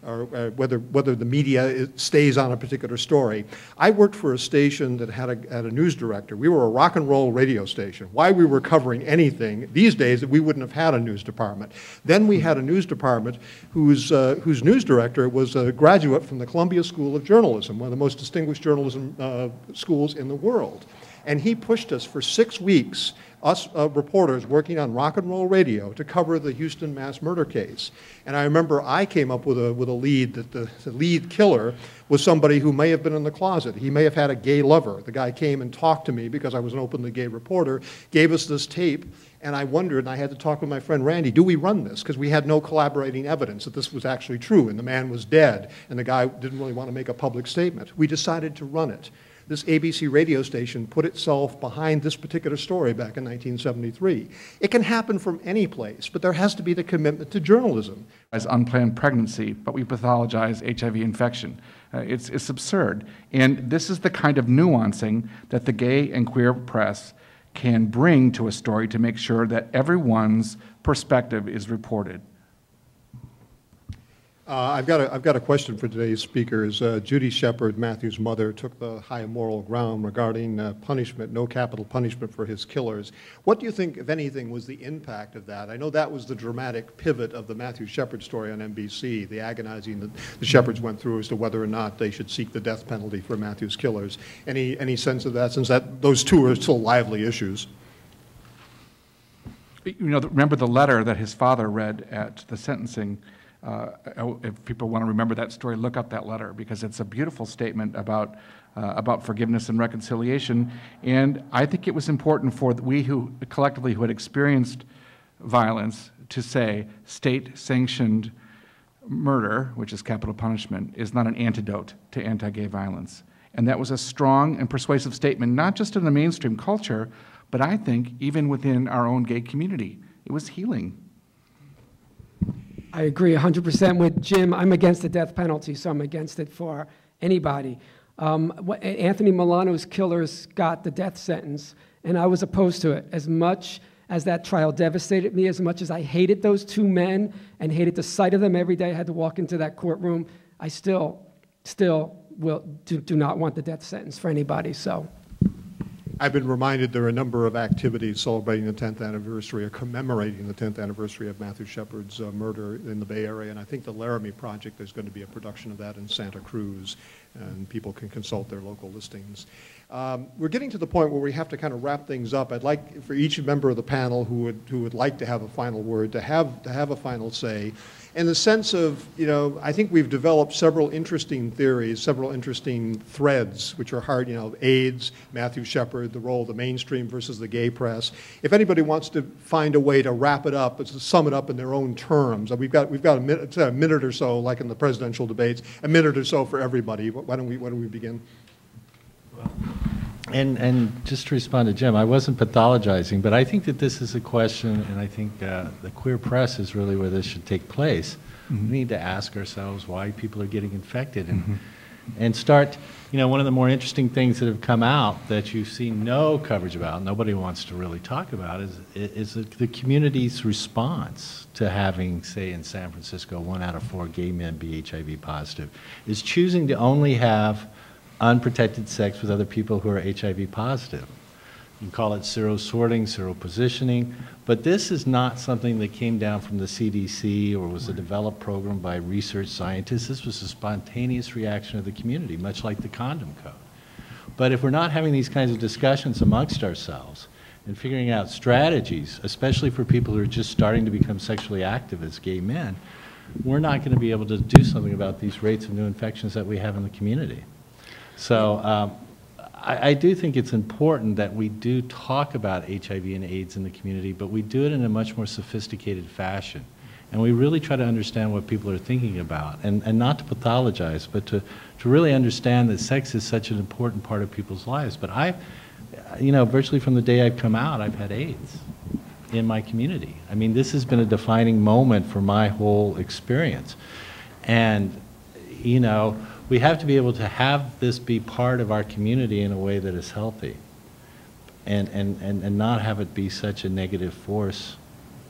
or whether the media stays on a particular story. I worked for a station that had a news director. We were a rock and roll radio station. Why we were covering anything these days, we wouldn't have had a news department. Then we had a news department whose news director was a graduate from the Columbia School of Journalism, one of the most distinguished journalism schools in the world. And he pushed us for 6 weeks, us reporters working on rock and roll radio, to cover the Houston mass murder case. And I remember I came up with a lead that the lead killer was somebody who may have been in the closet. He may have had a gay lover. The guy came and talked to me because I was an openly gay reporter, gave us this tape, and I wondered, and I had to talk with my friend Randy, do we run this? Because we had no collaborating evidence that this was actually true, and the man was dead, and the guy didn't really want to make a public statement. We decided to run it. This ABC radio station put itself behind this particular story back in 1973. It can happen from any place, but there has to be the commitment to journalism. As unplanned pregnancy, but we pathologize HIV infection. It's absurd. And this is the kind of nuancing that the gay and queer press can bring to a story to make sure that everyone's perspective is reported. I've got a question for today's speakers. Judy Shepard, Matthew's mother, took the high moral ground regarding punishment, no capital punishment for his killers. What do you think, if anything, was the impact of that? I know that was the dramatic pivot of the Matthew Shepard story on NBC, the agonizing that the Shepards went through as to whether or not they should seek the death penalty for Matthew's killers. Any sense of that, since those two are still lively issues? You know, remember the letter that his father read at the sentencing. If people want to remember that story, look up that letter, because it's a beautiful statement about forgiveness and reconciliation. And I think it was important for we who collectively who had experienced violence to say state-sanctioned murder, which is capital punishment, is not an antidote to anti-gay violence. And that was a strong and persuasive statement, not just in the mainstream culture, but I think even within our own gay community. It was healing. I agree 100% with Jim. I'm against the death penalty, so I'm against it for anybody. Anthony Milano's killers got the death sentence, and I was opposed to it. As much as that trial devastated me, as much as I hated those two men and hated the sight of them every day I had to walk into that courtroom, I still do not want the death sentence for anybody. So. I've been reminded there are a number of activities celebrating the 10th anniversary or commemorating the 10th anniversary of Matthew Shepard's murder in the Bay Area, and I think the Laramie Project, there's going to be a production of that in Santa Cruz, and people can consult their local listings. We're getting to the point where we have to kind of wrap things up. I'd like for each member of the panel who would like to have a final word to have a final say. In the sense of, you know, I think we've developed several interesting theories, several interesting threads, which are hard, you know, AIDS, Matthew Shepard, the role of the mainstream versus the gay press. If anybody wants to find a way to wrap it up, to sum it up in their own terms, we've got a minute or so, like in the presidential debates, a minute or so for everybody. Why don't we begin? And just to respond to Jim, I wasn't pathologizing, but I think that this is a question, and I think the queer press is really where this should take place. Mm-hmm. We need to ask ourselves why people are getting infected, and start, you know, one of the more interesting things that have come out that you see no coverage about, nobody wants to really talk about, is the community's response to having, say, in San Francisco, 1 out of 4 gay men be HIV positive, is choosing to only have unprotected sex with other people who are HIV positive. You can call it serosorting, seropositioning, but this is not something that came down from the CDC or was a developed program by research scientists. This was a spontaneous reaction of the community, much like the condom code. But if we're not having these kinds of discussions amongst ourselves and figuring out strategies, especially for people who are just starting to become sexually active as gay men, we're not going to be able to do something about these rates of new infections that we have in the community. So I do think it's important that we do talk about HIV and AIDS in the community, but we do it in a much more sophisticated fashion. And we really try to understand what people are thinking about, and not to pathologize, but to really understand that sex is such an important part of people's lives. But you know, virtually from the day I've come out, I've had AIDS in my community. I mean, this has been a defining moment for my whole experience. And, you know, we have to be able to have this be part of our community in a way that is healthy, and not have it be such a negative force,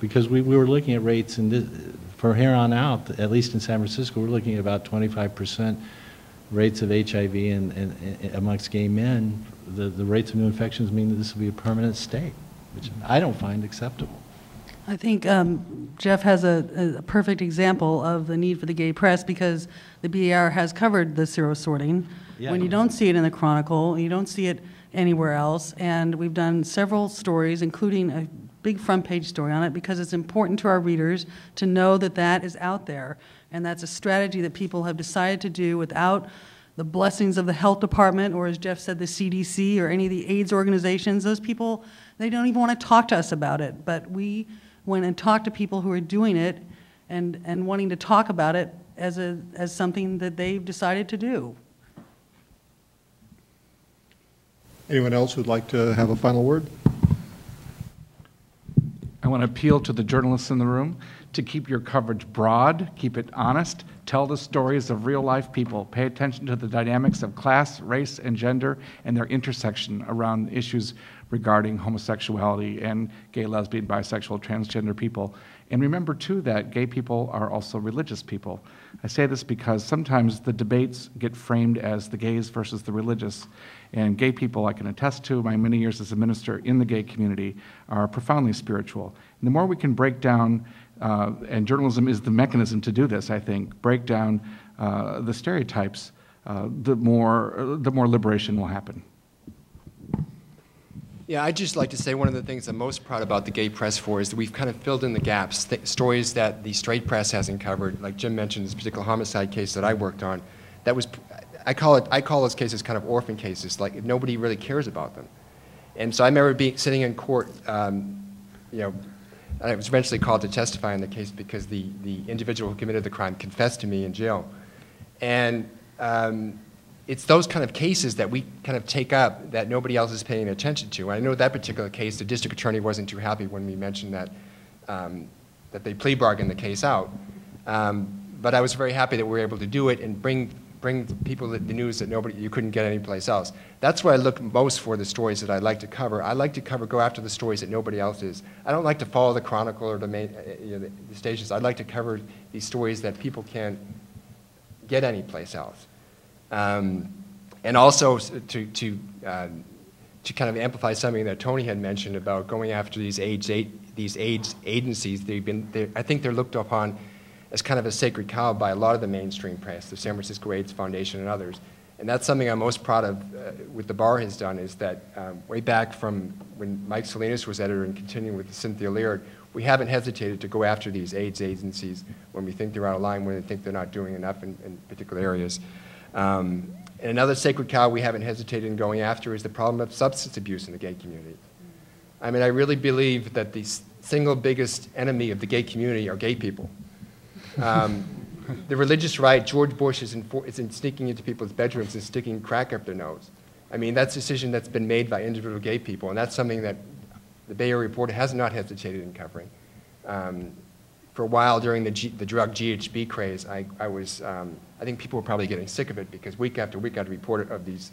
because we were looking at rates in this, from here on out, at least in San Francisco, we're looking at about 25% rates of HIV amongst gay men. The rates of new infections mean that this will be a permanent state, which I don't find acceptable. I think Jeff has a perfect example of the need for the gay press, because the BAR has covered the serosorting. Yeah. When you don't see it in the Chronicle, you don't see it anywhere else, and we've done several stories, including a big front page story on it, because it's important to our readers to know that that is out there, and that's a strategy that people have decided to do without the blessings of the health department, or as Jeff said, the CDC, or any of the AIDS organizations. Those people, they don't even want to talk to us about it, but we went and talked to people who are doing it and wanting to talk about it as something that they've decided to do. Anyone else who'd like to have a final word? I want to appeal to the journalists in the room to keep your coverage broad, keep it honest, tell the stories of real-life people, pay attention to the dynamics of class, race, and gender, and their intersection around issues regarding homosexuality and gay, lesbian, bisexual, transgender people. And remember, too, that gay people are also religious people. I say this because sometimes the debates get framed as the gays versus the religious, and gay people, I can attest to my many years as a minister in the gay community, are profoundly spiritual. And the more we can break down, and journalism is the mechanism to do this, I think, break down the stereotypes, the more liberation will happen. Yeah, I'd just like to say one of the things I'm most proud about the gay press for is that we've kind of filled in the gaps, stories that the straight press hasn't covered. Like Jim mentioned, this particular homicide case that I worked on, that was, I call those cases kind of orphan cases, like nobody really cares about them. And so I remember sitting in court, you know, I was eventually called to testify in the case because the individual who committed the crime confessed to me in jail. And it's those kind of cases that we kind of take up that nobody else is paying attention to. I know that particular case, the district attorney wasn't too happy when we mentioned that, that they plea bargained the case out. But I was very happy that we were able to do it and bring people the news that you couldn't get anyplace else. That's where I look most for the stories that I like to cover. I like to go after the stories that nobody else is. I don't like to follow the Chronicle or the stations. I'd like to cover these stories that people can't get anyplace else. And also to kind of amplify something that Tony had mentioned about going after these AIDS agencies. I think they're looked upon as kind of a sacred cow by a lot of the mainstream press, the San Francisco AIDS Foundation and others. And that's something I'm most proud of what the bar has done, is that way back from when Mike Salinas was editor and continuing with Cynthia Leard, we haven't hesitated to go after these AIDS agencies when we think they're out of line, when they think they're not doing enough in particular areas. And another sacred cow we haven't hesitated in going after is the problem of substance abuse in the gay community. I mean, I really believe that the single biggest enemy of the gay community are gay people. The religious right, George Bush is sneaking into people's bedrooms and sticking crack up their nose. I mean, that's a decision that's been made by individual gay people, and that's something that the Bay Area Reporter has not hesitated in covering. For a while during the drug GHB craze, I think people were probably getting sick of it, because week after week I'd report of these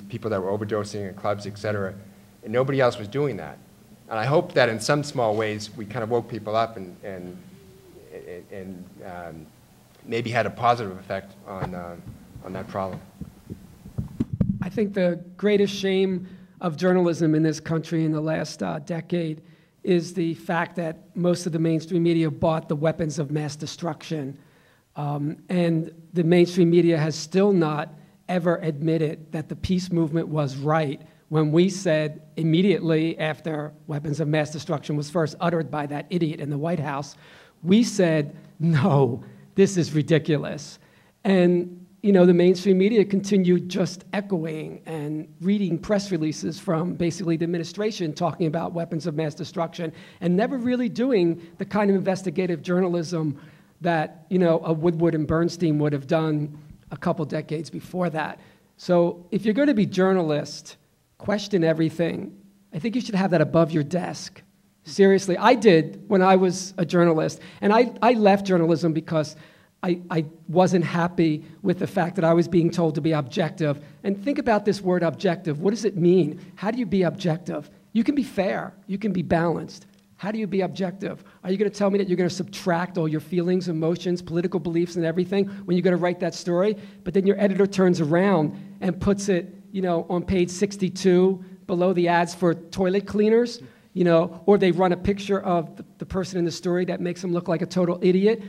people that were overdosing in clubs, et cetera, and nobody else was doing that. And I hope that in some small ways we kind of woke people up and maybe had a positive effect on that problem. I think the greatest shame of journalism in this country in the last decade is the fact that most of the mainstream media bought the weapons of mass destruction. And the mainstream media has still not ever admitted that the peace movement was right when we said immediately after weapons of mass destruction was first uttered by that idiot in the White House, we said, no, this is ridiculous. And you know, the mainstream media continued just echoing and reading press releases from basically the administration talking about weapons of mass destruction and never really doing the kind of investigative journalism that, you know, a Woodward and Bernstein would have done a couple decades before that. So if you're going to be journalist, question everything. I think you should have that above your desk. Seriously, I did when I was a journalist. And I left journalism because I wasn't happy with the fact that I was being told to be objective. And think about this word objective. What does it mean? How do you be objective? You can be fair. You can be balanced. How do you be objective? Are you going to tell me that you're going to subtract all your feelings, emotions, political beliefs, and everything when you're going to write that story? But then your editor turns around and puts it, on page 62 below the ads for toilet cleaners, or they run a picture of the person in the story that makes them look like a total idiot.